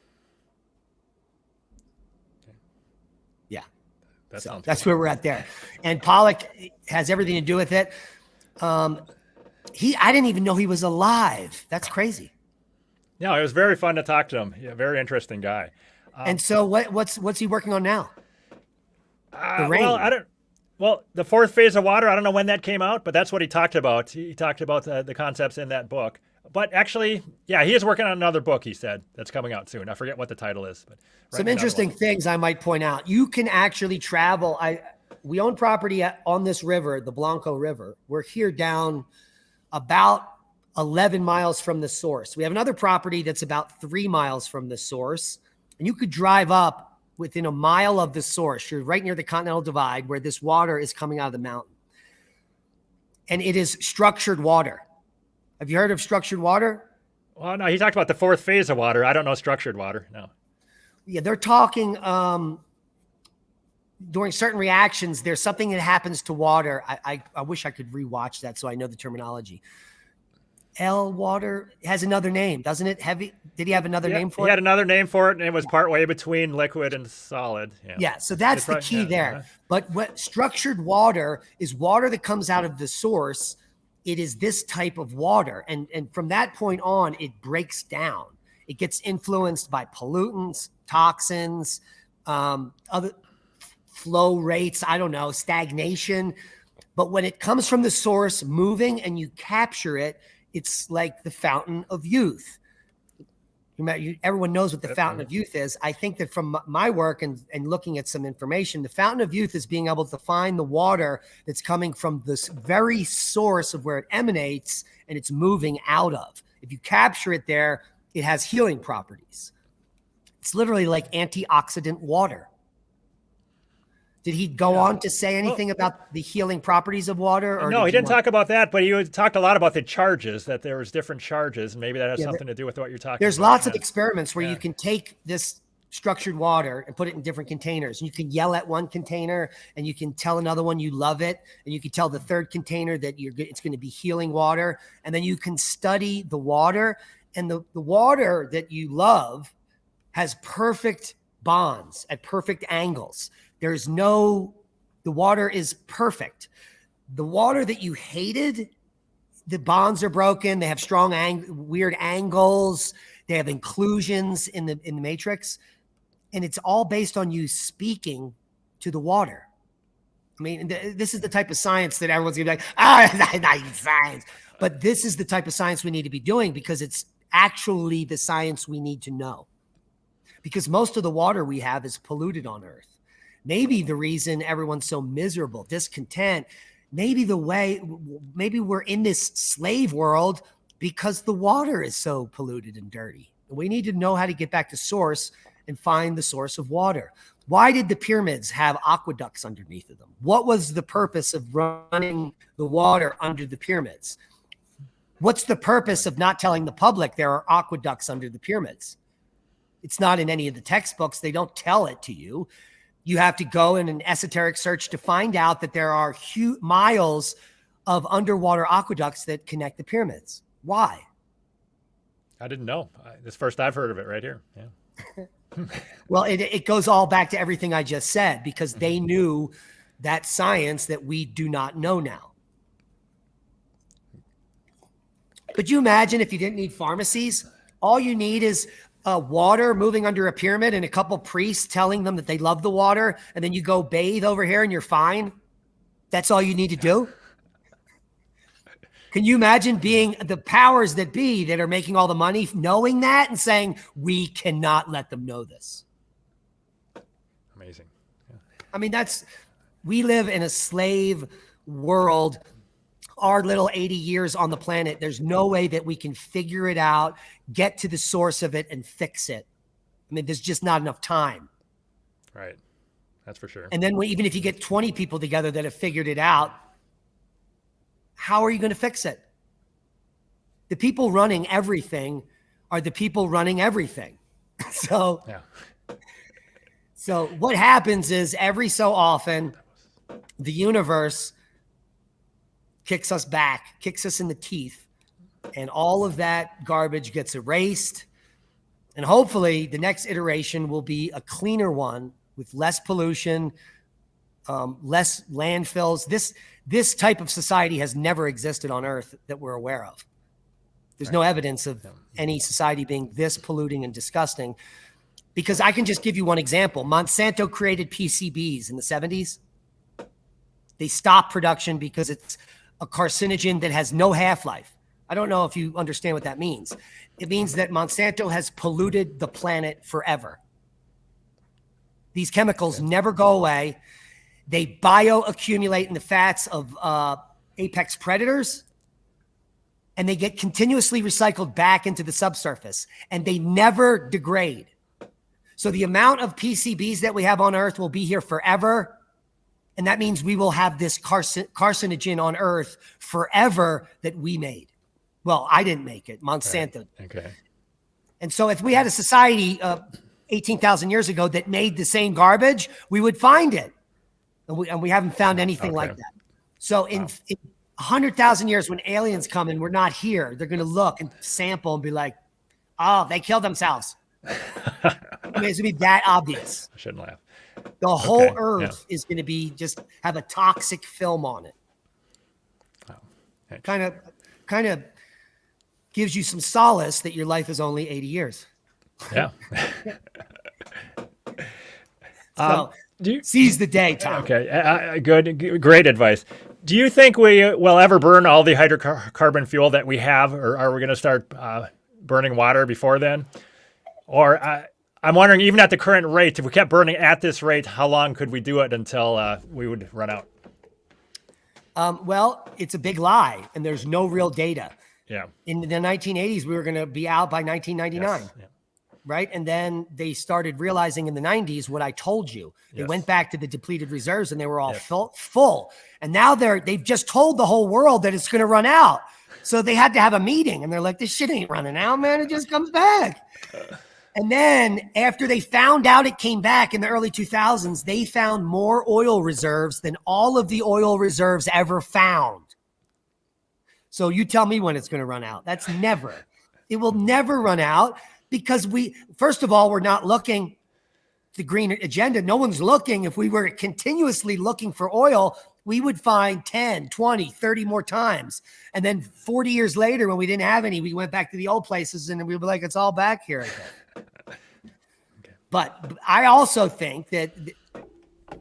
Yeah. So that's where we're at there. And Pollock has everything to do with it. I didn't even know he was alive. That's crazy. No, it was very fun to talk to him. Yeah, very interesting guy. And so what's he working on now? The rain. Well, the fourth phase of water, I don't know when that came out, but that's what he talked about. He talked about the concepts in that book. But actually, yeah, he is working on another book, he said, that's coming out soon. I forget what the title is. But some interesting things I might point out. You can actually travel. We own property on this river, the Blanco River. We're here down about 11 miles from the source. We have another property that's about 3 miles from the source. And you could drive up within a mile of the source. You're right near the Continental Divide where this water is coming out of the mountain. And it is structured water. Have you heard of structured water? Well, no, he talked about the fourth phase of water. I don't know structured water, no. Yeah, they're talking during certain reactions, there's something that happens to water. I wish I could rewatch that so I know the terminology. Water has another name, doesn't it? Heavy. Did he have another name for it? He had another name for it, and it was partway between liquid and solid. Yeah, so that's the key there. But what structured water is water that comes out of the source. It is this type of water. And from that point on, it breaks down. It gets influenced by pollutants, toxins, other flow rates, I don't know, stagnation. But when it comes from the source moving and you capture it, it's like the fountain of youth. Everyone knows what the fountain of youth is. I think that from my work and looking at some information, the fountain of youth is being able to find the water that's coming from this very source of where it emanates and it's moving out of. If you capture it there, it has healing properties. It's literally like antioxidant water. Did he go on to say anything about the healing properties of water? Or no, he didn't talk about that, but he talked a lot about the charges, that there was different charges, and maybe that has something to do with what you're talking about. There's lots of experiments where you can take this structured water and put it in different containers. And you can yell at one container and you can tell another one you love it. And you can tell the third container that it's going to be healing water. And then you can study the water. And the water that you love has perfect bonds at perfect angles. The water is perfect. The water that you hated, the bonds are broken. They have strong, weird angles. They have inclusions in the matrix. And it's all based on you speaking to the water. I mean, this is the type of science that everyone's gonna be like, not science. But this is the type of science we need to be doing because it's actually the science we need to know. Because most of the water we have is polluted on Earth. Maybe the reason everyone's so miserable, discontent, maybe we're in this slave world because the water is so polluted and dirty. We need to know how to get back to source and find the source of water. Why did the pyramids have aqueducts underneath of them? What was the purpose of running the water under the pyramids? What's the purpose of not telling the public there are aqueducts under the pyramids? It's not in any of the textbooks. They don't tell it to you. You have to go in an esoteric search to find out that there are miles of underwater aqueducts that connect the pyramids. Why? I didn't know. This first I've heard of it right here. Yeah. Well, it goes all back to everything I just said because they knew that science that we do not know now. Could you imagine if you didn't need pharmacies? All you need is water moving under a pyramid and a couple priests telling them that they love the water, and then you go bathe over here and you're fine. That's all you need to do. Can you imagine being the powers that be that are making all the money, knowing that and saying, we cannot let them know this? Amazing. Yeah. I mean, we live in a slave world. Our little 80 years on the planet, there's no way that we can figure it out, get to the source of it and fix it. I mean, there's just not enough time. Right. That's for sure. And then even if you get 20 people together that have figured it out, how are you going to fix it? The people running everything are the people running everything. So what happens is every so often, the universe kicks us back, kicks us in the teeth, and all of that garbage gets erased. And hopefully the next iteration will be a cleaner one with less pollution, less landfills. This type of society has never existed on Earth that we're aware of. There's no evidence of any society being this polluting and disgusting. Because I can just give you one example. Monsanto created PCBs in the 70s. They stopped production because it's a carcinogen that has no half-life. I don't know if you understand what that means. It means that Monsanto has polluted the planet forever. These chemicals never go away. They bioaccumulate in the fats of apex predators, and they get continuously recycled back into the subsurface, and they never degrade. So the amount of PCBs that we have on Earth will be here forever. And that means we will have this carcinogen on Earth forever that we made. Well, I didn't make it, Monsanto. Right. Okay. And so if we had a society 18,000 years ago that made the same garbage, we would find it. And we haven't found anything like that. So in 100,000 years, when aliens come and we're not here, they're going to look and sample and be like, oh, they killed themselves. I mean, it's going to be that obvious. I shouldn't laugh. The whole Earth is going to be just have a toxic film on it. Kind of gives you some solace that your life is only 80 years. Yeah. So seize the day, Tom. Okay. Great advice. Do you think we will ever burn all the hydrocarbon fuel that we have, or are we going to start burning water before then? Or I'm wondering, even at the current rate, if we kept burning at this rate, how long could we do it until we would run out? Well, it's a big lie, and there's no real data. Yeah. In the 1980s, we were going to be out by 1999. Yes. Yeah. Right? And then they started realizing in the 90s what I told you. They went back to the depleted reserves, and they were all full. And now they've just told the whole world that it's going to run out. So they had to have a meeting, and they're like, this shit ain't running out, man. It just comes back. And then after they found out it came back in the early 2000s, they found more oil reserves than all of the oil reserves ever found. So you tell me when it's going to run out. That's never. It will never run out because first of all, we're not looking the green agenda. No one's looking. If we were continuously looking for oil, we would find 10, 20, 30 more times. And then 40 years later, when we didn't have any, we went back to the old places and we were like, it's all back here again. But I also think that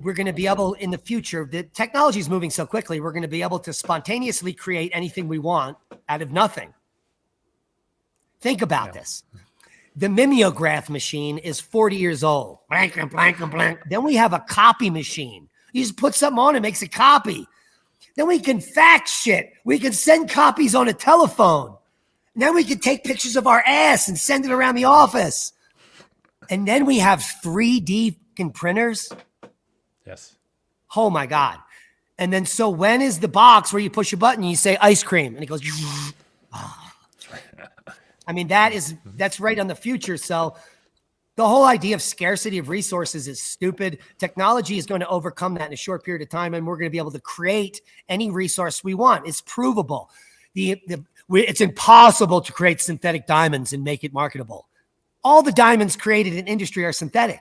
we're going to be able in the future, the technology is moving so quickly, we're going to be able to spontaneously create anything we want out of nothing. Think about this. The mimeograph machine is 40 years old. Blank, blank, blank. Then we have a copy machine. You just put something on, it makes a copy. Then we can fax shit. We can send copies on a telephone. And then we can take pictures of our ass and send it around the office. And then we have 3D printers. Yes. Oh my God. And then so when is the box where you push a button and you say ice cream and it goes, I mean, that's right on the future. So the whole idea of scarcity of resources is stupid. Technology is going to overcome that in a short period of time, and we're going to be able to create any resource we want. It's provable. It's impossible to create synthetic diamonds and make it marketable. All the diamonds created in industry are synthetic.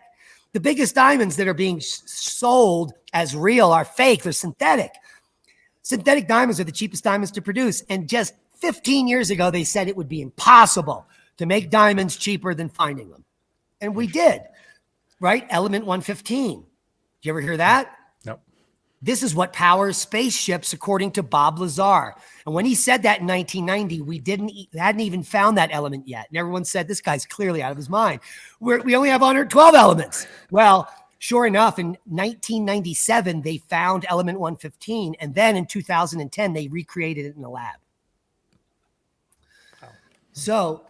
The biggest diamonds that are being sold as real are fake. They're synthetic. Synthetic diamonds are the cheapest diamonds to produce. And just 15 years ago, they said it would be impossible to make diamonds cheaper than finding them. And we did, right? Element 115. Did you ever hear that? No. This is what powers spaceships, according to Bob Lazar. And when he said that in 1990, we hadn't even found that element yet. And everyone said, this guy's clearly out of his mind. We only have 112 elements. Well, sure enough, in 1997, they found element 115. And then in 2010, they recreated it in the lab. So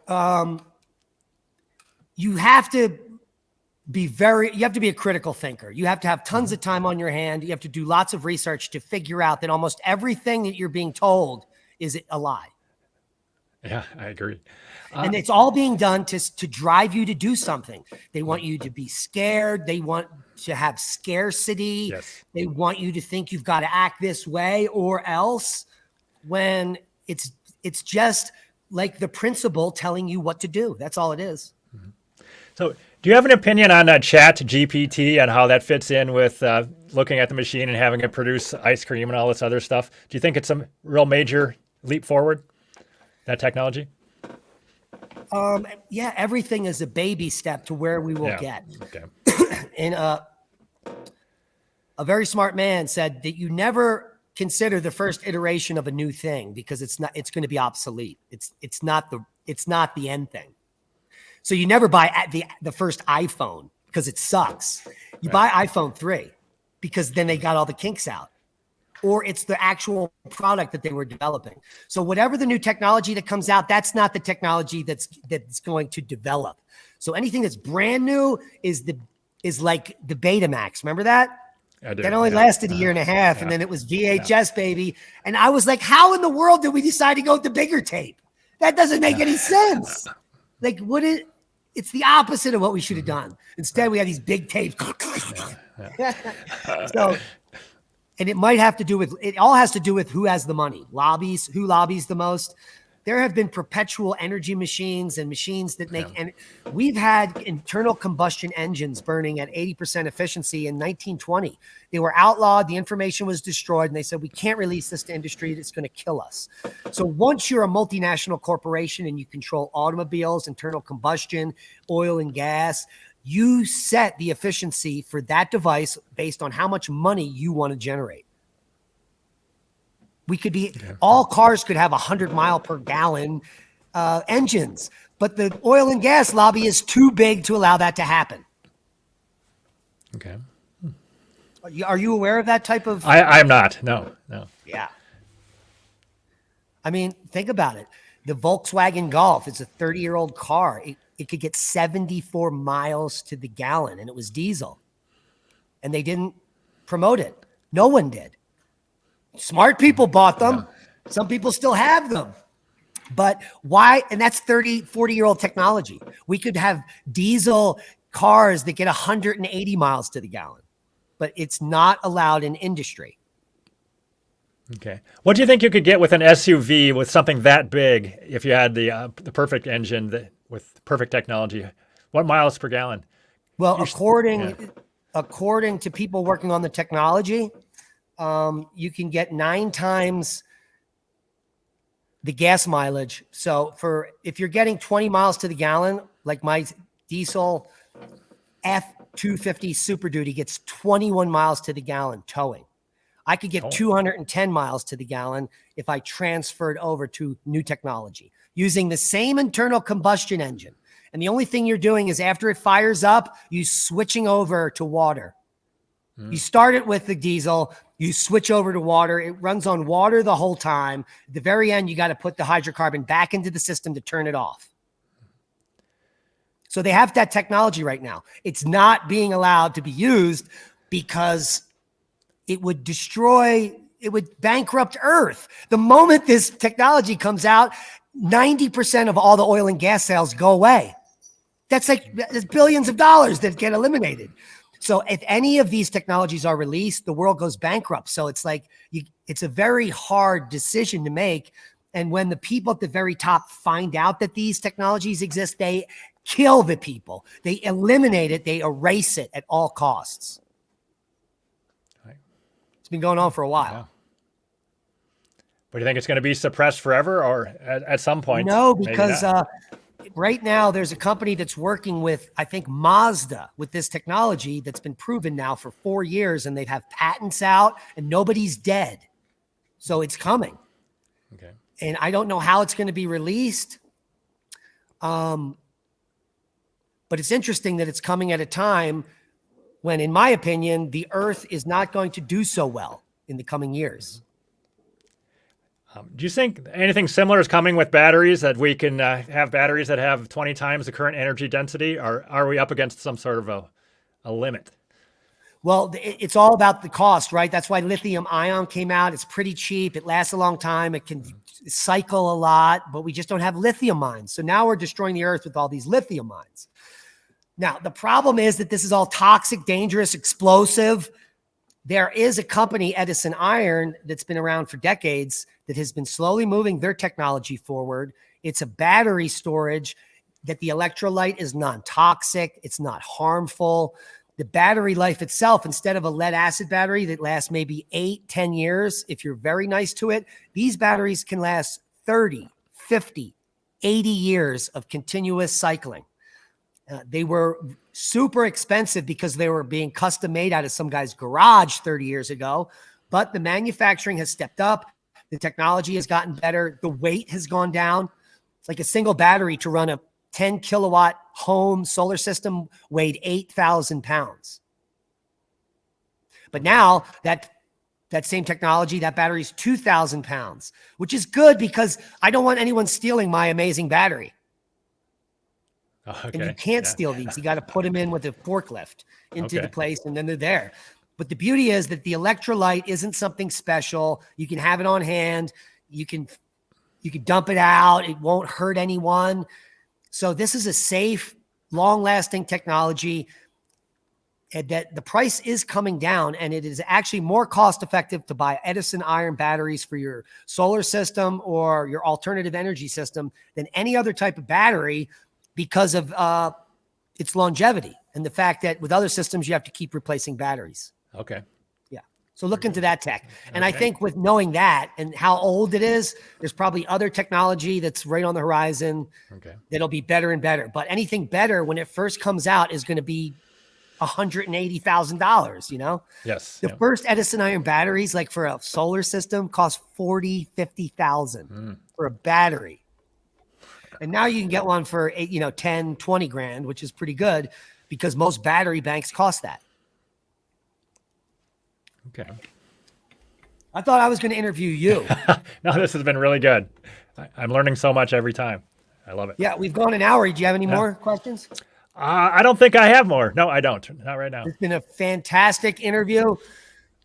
you have to be a critical thinker. You have to have tons of time on your hand. You have to do lots of research to figure out that almost everything that you're being told is a lie. Yeah, I agree. And it's all being done to drive you to do something. They want you to be scared. They want to have scarcity. Yes. They want you to think you've got to act this way or else. when it's just like the principal telling you what to do. That's all it is. So do you have an opinion on Chat GPT and how that fits in with looking at the machine and having it produce ice cream and all this other stuff? Do you think it's a real major leap forward, that technology? Yeah, everything is a baby step to where we will get. Okay. And a very smart man said that you never consider the first iteration of a new thing because it's going to be obsolete. It's not the end thing. So you never buy the first iPhone because it sucks. You buy iPhone 3 because then they got all the kinks out, or it's the actual product that they were developing. So whatever the new technology that comes out, that's not the technology that's going to develop. So anything that's brand new is like the Betamax. Remember that? That only lasted a year and a half, and then it was VHS, baby. And I was like, how in the world did we decide to go with the bigger tape? That doesn't make any sense. Like, it's the opposite of what we should have done. Instead, we have these big tapes. So, and it might have to do with, it all has to do with who has the money. Who lobbies the most. There have been perpetual energy machines and machines that make, and we've had internal combustion engines burning at 80% efficiency in 1920. They were outlawed. The information was destroyed. And they said, we can't release this to industry. It's going to kill us. So once you're a multinational corporation and you control automobiles, internal combustion, oil and gas, you set the efficiency for that device based on how much money you want to generate. We could be, all cars could have 100 mile per gallon engines, but the oil and gas lobby is too big to allow that to happen. Okay. Are you aware of that type of? I'm not. No. Yeah. I mean, think about it. The Volkswagen Golf is a 30-year-old car. It could get 74 miles to the gallon, and it was diesel. And they didn't promote it. No one did. Smart people bought them. Some people still have them. But why? And that's 30, 40-year-old technology. We could have diesel cars that get 180 miles to the gallon, but it's not allowed in industry. Okay. What do you think you could get with an SUV with something that big if you had the perfect engine with perfect technology? What miles per gallon? Well, according to people working on the technology, you can get 9 times the gas mileage. So if you're getting 20 miles to the gallon, like my diesel F250 Super Duty gets 21 miles to the gallon towing. I could get 210 miles to the gallon if I transferred over to new technology using the same internal combustion engine. And the only thing you're doing is after it fires up, you switching over to water. You start it with the diesel, you switch over to water. It runs on water the whole time. At the very end, you got to put the hydrocarbon back into the system to turn it off. So they have that technology right now. It's not being allowed to be used because it would bankrupt Earth. The moment this technology comes out, 90% of all the oil and gas sales go away. That's billions of dollars that get eliminated. So if any of these technologies are released, the world goes bankrupt. So it's like, it's a very hard decision to make. And when the people at the very top find out that these technologies exist, they kill the people. They eliminate it. They erase it at all costs. It's been going on for a while. Yeah. But do you think it's going to be suppressed forever or at some point? No, because right now there's a company that's working with, I think, Mazda with this technology that's been proven now for 4 years, and they've had patents out and nobody's dead. So it's coming. Okay. And I don't know how it's going to be released. But it's interesting that it's coming at a time when, in my opinion, the Earth is not going to do so well in the coming years. Do you think anything similar is coming with batteries, that we can have batteries that have 20 times the current energy density, or are we up against some sort of a limit? Well, it's all about the cost, right? That's why lithium ion came out. It's pretty cheap. It lasts a long time. It can cycle a lot, but we just don't have lithium mines. So now we're destroying the Earth with all these lithium mines. Now, the problem is that this is all toxic, dangerous, explosive. There is a company, Edison Iron, that's been around for decades that has been slowly moving their technology forward. It's a battery storage that the electrolyte is non-toxic. It's not harmful. The battery life itself, instead of a lead acid battery that lasts maybe 8-10 years, if you're very nice to it, these batteries can last 30, 50, 80 years of continuous cycling. They were super expensive because they were being custom made out of some guy's garage 30 years ago, but the manufacturing has stepped up. The technology has gotten better. The weight has gone down. It's like a single battery to run a 10 kilowatt home solar system weighed 8,000 pounds. But now that same technology, that battery is 2,000 pounds, which is good because I don't want anyone stealing my amazing battery. Okay. And you can't steal these. You got to put them in with a forklift into the place, and then they're there. But the beauty is that the electrolyte isn't something special. You can have it on hand. You can dump it out. It won't hurt anyone. So this is a safe, long-lasting technology, and that the price is coming down, and it is actually more cost-effective to buy Edison Iron batteries for your solar system or your alternative energy system than any other type of battery, because of its longevity and the fact that with other systems, you have to keep replacing batteries. Okay. Yeah. So look into that tech. And I think with knowing that and how old it is, there's probably other technology that's right on the horizon that'll be better and better. But anything better when it first comes out is going to be $180,000, you know? Yes. The first Edison Iron batteries, like for a solar system, cost $40,000, $50,000 for a battery. And now you can get one for 10, 20 grand, which is pretty good because most battery banks cost that. Okay. I thought I was going to interview you. No, this has been really good. I'm learning so much every time. I love it. Yeah, we've gone an hour. Do you have any more questions? I don't think I have more. No, I don't. Not right now. It's been a fantastic interview.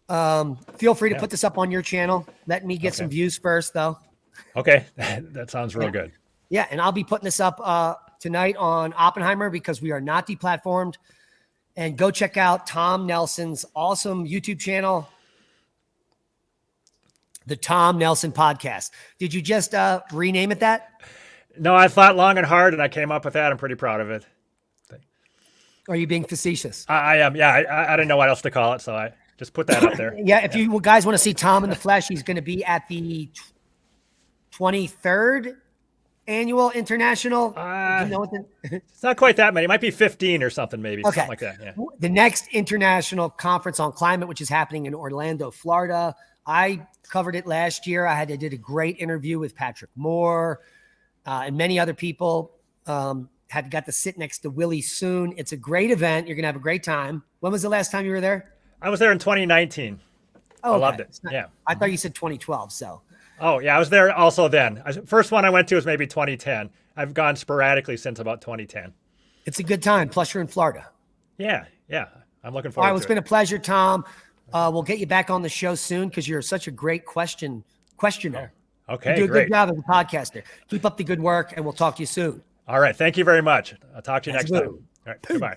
Feel free to put this up on your channel. Let me get some views first, though. Okay. That sounds real good. Yeah, and I'll be putting this up tonight on Oppenheimer because we are not deplatformed. And go check out Tom Nelson's awesome YouTube channel, the Tom Nelson Podcast. Did you just rename it that? No, I thought long and hard, and I came up with that. I'm pretty proud of it. Are you being facetious? I am. Yeah, I didn't know what else to call it, so I just put that up there. Yeah, if you guys want to see Tom in the flesh, he's going to be at the 23rd annual international. Do you know what it's not quite that many. It might be 15 or something, maybe. Okay. Something like that. Yeah. The next international conference on climate, which is happening in Orlando, Florida. I covered it last year. I did a great interview with Patrick Moore and many other people. Got to sit next to Willie Soon. It's a great event. You're going to have a great time. When was the last time you were there? I was there in 2019. Oh, I loved it. Yeah. I thought you said 2012. So. Oh, yeah. I was there also then. First one I went to was maybe 2010. I've gone sporadically since about 2010. It's a good time. Plus, you're in Florida. Yeah. Yeah. I'm looking All forward right. to It's been a pleasure, Tom. We'll get you back on the show soon because you're such a great questioner. Oh, okay. You do a great. good job as a podcaster. Keep up the good work, and we'll talk to you soon. All right. Thank you very much. I'll talk to you That's next good. time. All right. Goodbye.